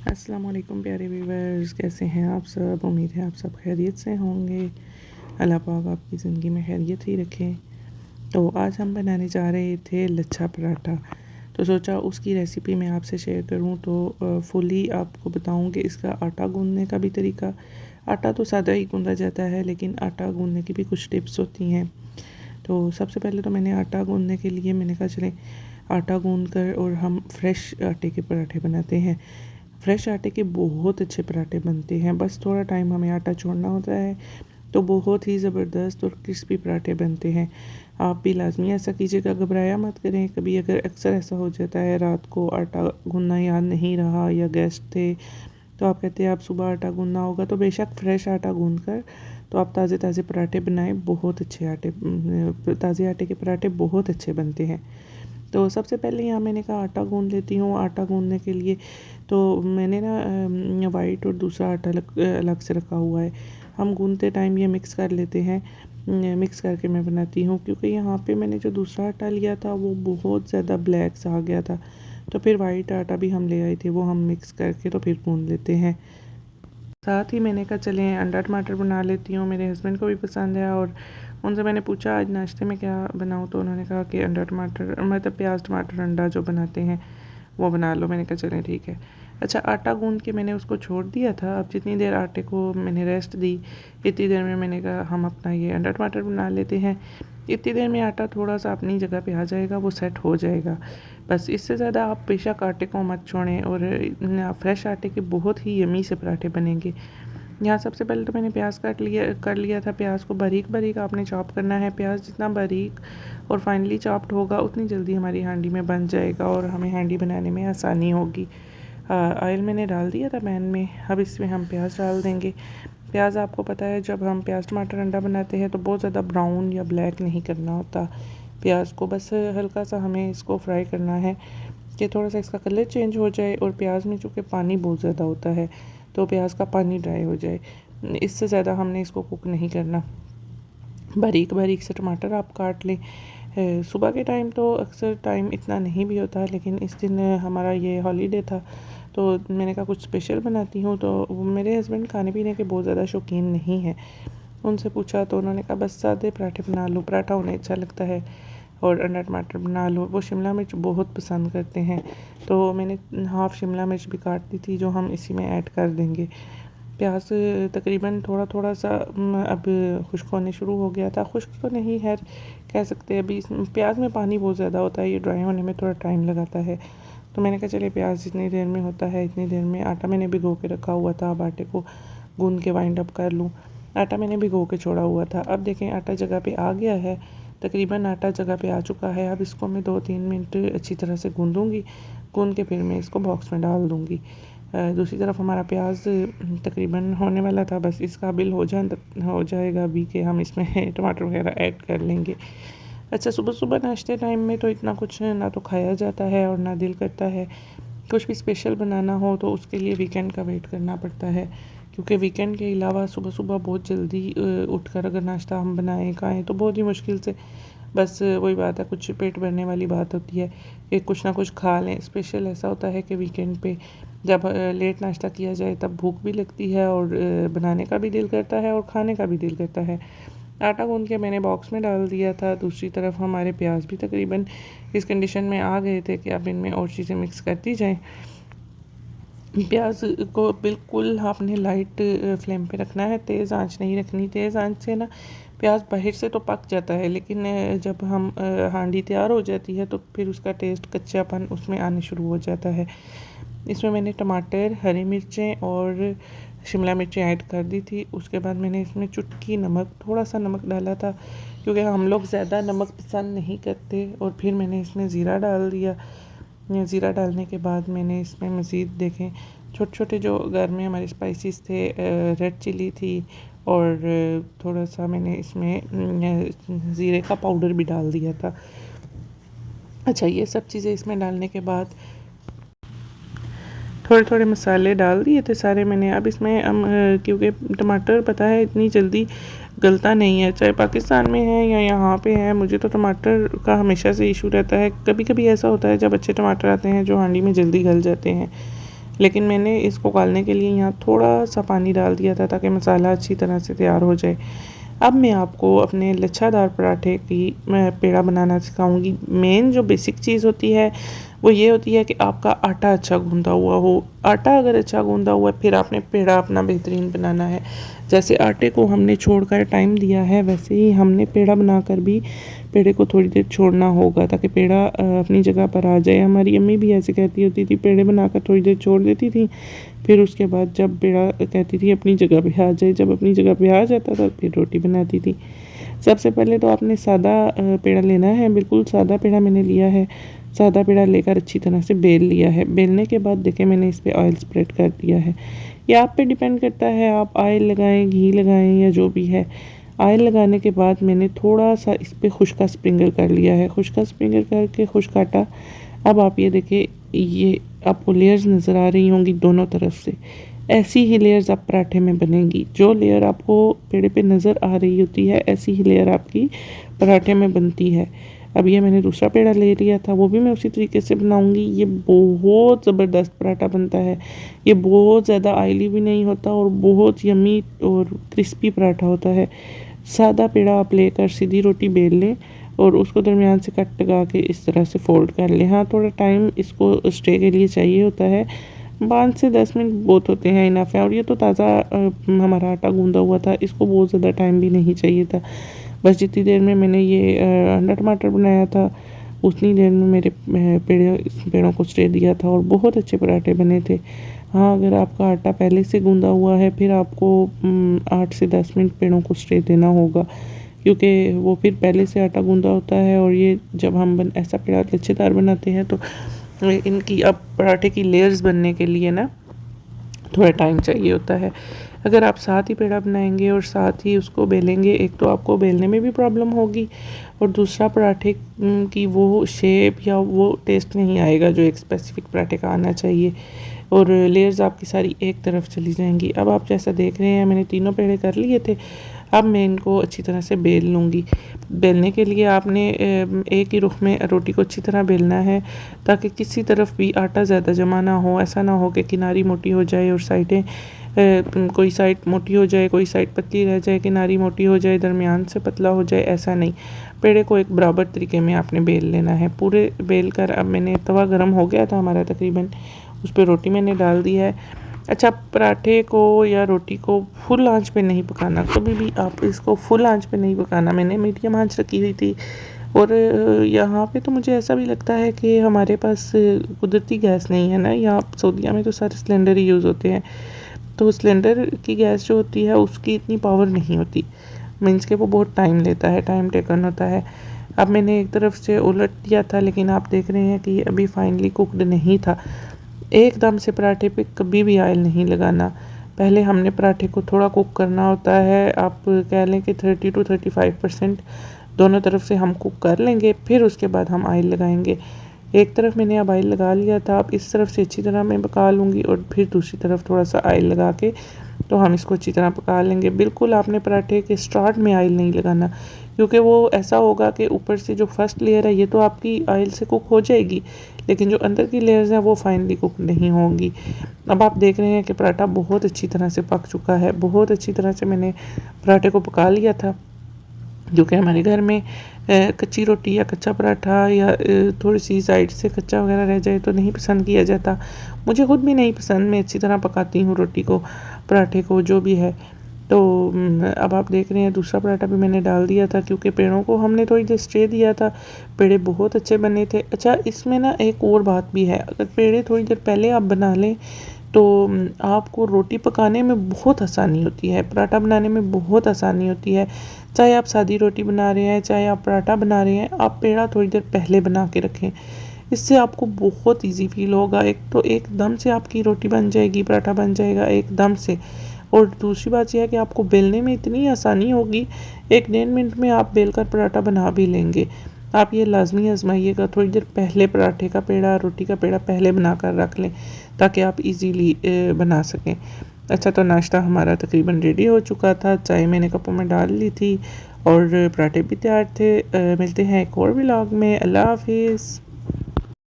अस्सलाम वालेकुम प्यारे व्यूवर्स, कैसे हैं आप सब। उम्मीद है आप सब खैरियत से होंगे। अल्लाह पाक आपकी ज़िंदगी में खैरियत ही रखे। तो आज हम बनाने जा रहे थे लच्छा पराठा। तो सोचा उसकी रेसिपी मैं आपसे शेयर करूं। तो फुली आपको बताऊं कि इसका आटा गूंदने का भी तरीका। आटा तो सादा ही गूंदा जाता है, लेकिन आटा गूंदने की भी कुछ टिप्स होती हैं। तो सबसे पहले तो मैंने आटा गूंदने के लिए मैंने कहा चलें आटा गूंद कर और हम फ्रेश आटे के पराठे बनाते हैं। फ्रेश आटे के बहुत अच्छे पराठे बनते हैं, बस थोड़ा टाइम हमें आटा छोड़ना होता है तो बहुत ही ज़बरदस्त और क्रिस्पी पराठे बनते हैं। आप भी लाजमी ऐसा कीजिएगा, घबराया मत करें। कभी अगर अक्सर ऐसा हो जाता है रात को आटा गूंदना याद नहीं रहा या गेस्ट थे तो आप कहते हैं आप सुबह आटा गूंदना होगा, तो बेशक फ्रेश आटा गूंद कर तो आप ताज़े ताज़े पराठे बनाएं। बहुत अच्छे ताज़े आटे के पराठे बहुत अच्छे बनते हैं। तो सबसे पहले यहाँ मैंने कहा आटा गूंद लेती हूँ। आटा गूंदने के लिए तो मैंने ना वाइट और दूसरा आटा अलग से रखा हुआ है। हम गूंदते टाइम ये मिक्स कर लेते हैं। मिक्स करके मैं बनाती हूँ, क्योंकि यहाँ पे मैंने जो दूसरा आटा लिया था वो बहुत ज़्यादा ब्लैक सा आ गया था। तो फिर वाइट आटा भी हम ले आए थे, वो हम मिक्स करके तो फिर गूंद लेते हैं। साथ ही मैंने कहा चलें अंडा टमाटर बना लेती हूँ, मेरे हस्बैंड को भी पसंद है। और उनसे मैंने पूछा आज नाश्ते में क्या बनाऊँ, तो उन्होंने कहा कि अंडा टमाटर मतलब प्याज टमाटर अंडा जो बनाते हैं वो बना लो। मैंने कहा चलें ठीक है। अच्छा, आटा गूंद के मैंने उसको छोड़ दिया था। अब जितनी देर आटे को मैंने रेस्ट दी, इतनी देर में मैंने कहा हम अपना ये अंडा टमाटर बना लेते हैं। इतनी देर में आटा थोड़ा सा अपनी जगह पे आ जाएगा, वो सेट हो जाएगा। बस इससे ज़्यादा आप बेशक आटे को मत छोड़ें। और फ्रेश आटे के बहुत ही यमी से पराठे बनेंगे। यहाँ सबसे पहले तो मैंने प्याज कर लिया था। प्याज को बारीक बारीक आपने चॉप करना है। प्याज जितना बारीक और फाइनली चॉप्ड होगा उतनी जल्दी हमारी हांडी में बन जाएगा और हमें हांडी बनाने में आसानी होगी। ऑयल मैंने डाल दिया था पैन में। अब इसमें हम प्याज डाल देंगे। प्याज आपको पता है जब हम प्याज टमाटर अंडा बनाते हैं तो बहुत ज़्यादा ब्राउन या ब्लैक नहीं करना होता प्याज को, बस हल्का सा हमें इसको फ्राई करना है कि थोड़ा सा इसका कलर चेंज हो जाए। और प्याज में चूँकि पानी बहुत ज़्यादा होता है तो प्याज का पानी ड्राई हो जाए, इससे ज़्यादा हमने इसको कुक नहीं करना। बारीक बारीक से टमाटर आप काट लें। सुबह के टाइम तो अक्सर टाइम इतना नहीं भी होता है, लेकिन इस दिन हमारा ये हॉलीडे था तो मैंने कहा कुछ स्पेशल बनाती हूँ। तो मेरे हस्बैंड खाने पीने के बहुत ज़्यादा शौकीन नहीं है। उनसे पूछा तो उन्होंने कहा बस सादे पराठे बना लो, पराठा उन्हें अच्छा लगता है, और अंडा टमाटर बना लो। वो शिमला मिर्च बहुत पसंद करते हैं, तो मैंने हाफ़ शिमला मिर्च भी काट दी थी जो हम इसी में ऐड कर देंगे। प्याज तकरीबन थोड़ा थोड़ा सा अब खुश्क होने शुरू हो गया था। खुश्क तो नहीं है कह सकते, अभी प्याज में पानी बहुत ज़्यादा होता है, ये ड्राई होने में थोड़ा टाइम लगाता है। तो मैंने कहा चलिए प्याज जितनी देर में होता है इतनी देर में आटा मैंने भिगो के रखा हुआ था, अब आटे को गूंद के वाइंड अप कर लूँ। आटा मैंने भिगो के छोड़ा हुआ था। अब देखें आटा जगह पे आ गया है, तकरीबन आटा जगह पे आ चुका है। अब इसको मैं 2-3 मिनट अच्छी तरह से गूंदूँगी। गूंद के फिर मैं इसको बॉक्स में डाल दूँगी। दूसरी तरफ हमारा प्याज तकरीबन होने वाला था, बस इसका बिल हो जाएगा अभी कि हम इसमें टमाटर वगैरह ऐड कर लेंगे। अच्छा, सुबह सुबह नाश्ते टाइम में तो इतना कुछ ना तो खाया जाता है और ना दिल करता है। कुछ भी स्पेशल बनाना हो तो उसके लिए वीकेंड का वेट करना पड़ता है, क्योंकि वीकेंड के अलावा सुबह सुबह बहुत जल्दी उठकर अगर नाश्ता हम बनाएं खाएं तो बहुत ही मुश्किल से, बस वही बात है, कुछ पेट भरने वाली बात होती है कि कुछ ना कुछ खा लें। स्पेशल ऐसा होता है कि वीकेंड पे जब लेट नाश्ता किया जाए तब भूख भी लगती है और बनाने का भी दिल करता है और खाने का भी दिल करता है। आटा गूंद के मैंने बॉक्स में डाल दिया था। दूसरी तरफ हमारे प्याज भी तकरीबन इस कंडीशन में आ गए थे कि अब इनमें और चीज़ें मिक्स करती जाएं। प्याज को बिल्कुल आपने लाइट फ्लेम पे रखना है, तेज़ आंच नहीं रखनी। तेज़ आंच से ना प्याज बाहर से तो पक जाता है, लेकिन जब हम हांडी तैयार हो जाती है तो फिर उसका टेस्ट कच्चापन उसमें आने शुरू हो जाता है। इसमें मैंने टमाटर, हरी मिर्चें और शिमला मिर्चें ऐड कर दी थी। उसके बाद मैंने इसमें चुटकी नमक, थोड़ा सा नमक डाला था क्योंकि हम लोग ज़्यादा नमक पसंद नहीं करते। और फिर मैंने इसमें ज़ीरा डाल दिया। ज़ीरा डालने के बाद मैंने इसमें मज़ीद देखें छोटे छोटे जो घर में हमारे स्पाइसेस थे, रेड चिली थी और थोड़ा सा मैंने इसमें ज़ीरे का पाउडर भी डाल दिया था। अच्छा, ये सब चीज़ें इसमें डालने के बाद थोड़े थोड़े मसाले डाल दिए थे सारे मैंने। अब इसमें हम क्योंकि टमाटर पता है इतनी जल्दी गलता नहीं है, चाहे पाकिस्तान में है या यहाँ पे है, मुझे तो टमाटर का हमेशा से इशू रहता है। कभी कभी ऐसा होता है जब अच्छे टमाटर आते हैं जो हांडी में जल्दी गल जाते हैं, लेकिन मैंने इसको गालने के लिए यहाँ थोड़ा सा पानी डाल दिया था ताकि मसाला अच्छी तरह से तैयार हो जाए। अब मैं आपको अपने लच्छादार पराठे की मैं पेड़ा बनाना सिखाऊंगी। मेन जो बेसिक चीज़ होती है वो ये होती है कि आपका आटा अच्छा गूंदा हुआ हो। आटा अगर अच्छा गूंदा हुआ है फिर आपने पेड़ा अपना बेहतरीन बनाना है। जैसे आटे को हमने छोड़कर टाइम दिया है वैसे ही हमने पेड़ा बनाकर भी पेड़े को थोड़ी देर छोड़ना होगा ताकि पेड़ा अपनी जगह पर आ जाए। हमारी अम्मी भी ऐसे कहती होती थी, पेड़े बनाकर थोड़ी देर छोड़ देती थी, फिर उसके बाद जब पेड़ा कहती थी अपनी जगह पे आ जाए, जब अपनी जगह पे आ जाता था फिर रोटी बनाती थी। सबसे पहले तो आपने सादा पेड़ा लेना है, बिल्कुल सादा पेड़ा मैंने लिया है। सादा पेड़ा लेकर अच्छी तरह से बेल लिया है। बेलने के बाद देखें मैंने इस पर ऑयल स्प्रेड कर दिया है। ये आप पे डिपेंड करता है, आप ऑयल लगाएं, घी लगाएं या जो भी है। ऑयल लगाने के बाद मैंने थोड़ा सा इस पर खुश्का स्प्रिंकल कर लिया है। खुश्का स्प्रिंकल करके खुश्क आटा। अब आप ये देखिए, ये आपको लेयर्स नज़र आ रही होंगी दोनों तरफ से। ऐसी ही लेयर्स आप पराठे में बनेंगी। जो लेयर आपको पेड़े पे नज़र आ रही होती है ऐसी ही लेयर आपकी पराठे में बनती है। अब ये मैंने दूसरा पेड़ा ले लिया था, वो भी मैं उसी तरीके से बनाऊंगी। ये बहुत ज़बरदस्त पराठा बनता है। ये बहुत ज़्यादा ऑयली भी नहीं होता और बहुत यमी और क्रिस्पी पराठा होता है। सादा पेड़ा आप लेकर सीधी रोटी बेल लें और उसको दरमियान से कट लगा के इस तरह से फ़ोल्ड कर लें। हाँ, थोड़ा टाइम इसको स्टे के लिए चाहिए होता है, 5 से 10 मिनट बहुत होते हैं, इनफ है। और ये तो ताज़ा हमारा आटा गूंदा हुआ था, इसको बहुत ज़्यादा टाइम भी नहीं चाहिए था। बस जितनी देर में मैंने ये अंडा टमाटर बनाया था उतनी देर में मेरे पेड़ों को स्टे दिया था और बहुत अच्छे पराठे बने थे। हाँ, अगर आपका आटा पहले से गूंदा हुआ है फिर आपको 8 से 10 मिनट पेड़ों को स्टे देना होगा, क्योंकि वो फिर पहले से आटा गूंदा होता है। और ये जब हम ऐसा पेड़ा लच्छेदार बनाते हैं तो इनकी अब पराठे की लेयर्स बनने के लिए ना थोड़ा टाइम चाहिए होता है। अगर आप साथ ही पेड़ा बनाएंगे और साथ ही उसको बेलेंगे, एक तो आपको बेलने में भी प्रॉब्लम होगी और दूसरा पराठे की वो शेप या वो टेस्ट नहीं आएगा जो एक स्पेसिफिक पराठे का आना चाहिए, और लेयर्स आपकी सारी एक तरफ चली जाएंगी। अब आप जैसा देख रहे हैं मैंने तीनों पेड़े कर लिए थे। अब मैं इनको अच्छी तरह से बेल लूँगी। बेलने के लिए आपने एक ही रुख में रोटी को अच्छी तरह बेलना है ताकि किसी तरफ भी आटा ज़्यादा जमा ना हो। ऐसा ना हो कि किनारी मोटी हो जाए और साइडें कोई साइड मोटी हो जाए, कोई साइड पतली रह जाए, किनारी मोटी हो जाए, दरमियान से पतला हो जाए, ऐसा नहीं। पेड़े को एक बराबर तरीके में आपने बेल लेना है। पूरे बेल कर अब मैंने तवा गर्म हो गया था हमारा तकरीबन, उस पर रोटी मैंने डाल दी है। अच्छा, पराठे को या रोटी को फुल आंच पे नहीं पकाना, कभी भी आप इसको फुल आंच पे नहीं पकाना। मैंने मीडियम आंच रखी हुई थी। और यहाँ पे तो मुझे ऐसा भी लगता है कि हमारे पास कुदरती गैस नहीं है ना, यहाँ सऊदीया में तो सारे सिलेंडर ही यूज़ होते हैं, तो सिलेंडर की गैस जो होती है उसकी इतनी पावर नहीं होती, मीन्स के वो बहुत टाइम लेता है, टाइम टेकन होता है। अब मैंने एक तरफ से उलट दिया था लेकिन आप देख रहे हैं कि ये अभी फाइनली कुकड नहीं था। एकदम से पराठे पे कभी भी ऑयल नहीं लगाना। पहले हमने पराठे को थोड़ा कुक करना होता है, आप कह लें कि 30 to 35% दोनों तरफ से हम कुक कर लेंगे, फिर उसके बाद हम ऑयल लगाएंगे। एक तरफ मैंने अब ऑयल लगा लिया था, अब इस तरफ से अच्छी तरह मैं पका लूँगी और फिर दूसरी तरफ थोड़ा सा ऑयल लगा के तो हम इसको अच्छी तरह पका लेंगे। बिल्कुल आपने पराठे के स्टार्ट में ऑयल नहीं लगाना, क्योंकि वो ऐसा होगा कि ऊपर से जो फर्स्ट लेयर है ये तो आपकी ऑयल से कुक हो जाएगी, लेकिन जो अंदर की लेयर्स हैं वो फाइनली कुक नहीं होंगी। अब आप देख रहे हैं कि पराठा बहुत अच्छी तरह से पक चुका है। बहुत अच्छी तरह से मैंने पराठे को पका लिया था, जो कि हमारे घर में कच्ची रोटी या कच्चा पराठा या थोड़ी सी साइड से कच्चा वगैरह रह जाए तो नहीं पसंद किया जाता। मुझे ख़ुद भी नहीं पसंद, मैं अच्छी तरह पकाती हूँ रोटी को, पराठे को, जो भी है। तो अब आप देख रहे हैं दूसरा पराठा भी मैंने डाल दिया था, क्योंकि पेड़ों को हमने थोड़ी देर स्टे दिया था। पेड़े बहुत अच्छे बने थे। अच्छा, इसमें ना एक और बात भी है, अगर पेड़े थोड़ी देर पहले आप बना लें तो आपको रोटी पकाने में बहुत आसानी होती है, पराठा बनाने में बहुत आसानी होती है। चाहे आप सादी रोटी बना रहे हैं, चाहे आप पराठा बना रहे हैं, आप पेड़ा थोड़ी देर पहले बना के रखें, इससे आपको बहुत इजी फील होगा। एक तो एकदम से आपकी रोटी बन जाएगी, पराठा बन जाएगा एकदम से। और दूसरी बात यह है कि आपको बेलने में इतनी आसानी होगी, 1-1.5 मिनट में आप बेल कर पराठा बना भी लेंगे। आप ये लाजमी आजमाइएगा, थोड़ी देर पहले पराठे का पेड़ा, रोटी का पेड़ा पहले बना कर रख लें ताकि आप इजीली बना सकें। अच्छा, तो नाश्ता हमारा तकरीबन रेडी हो चुका था, चाय मैंने कपों में डाल ली थी और पराठे भी तैयार थे। मिलते हैं एक और व्लॉग में। अल्लाह हाफिज़।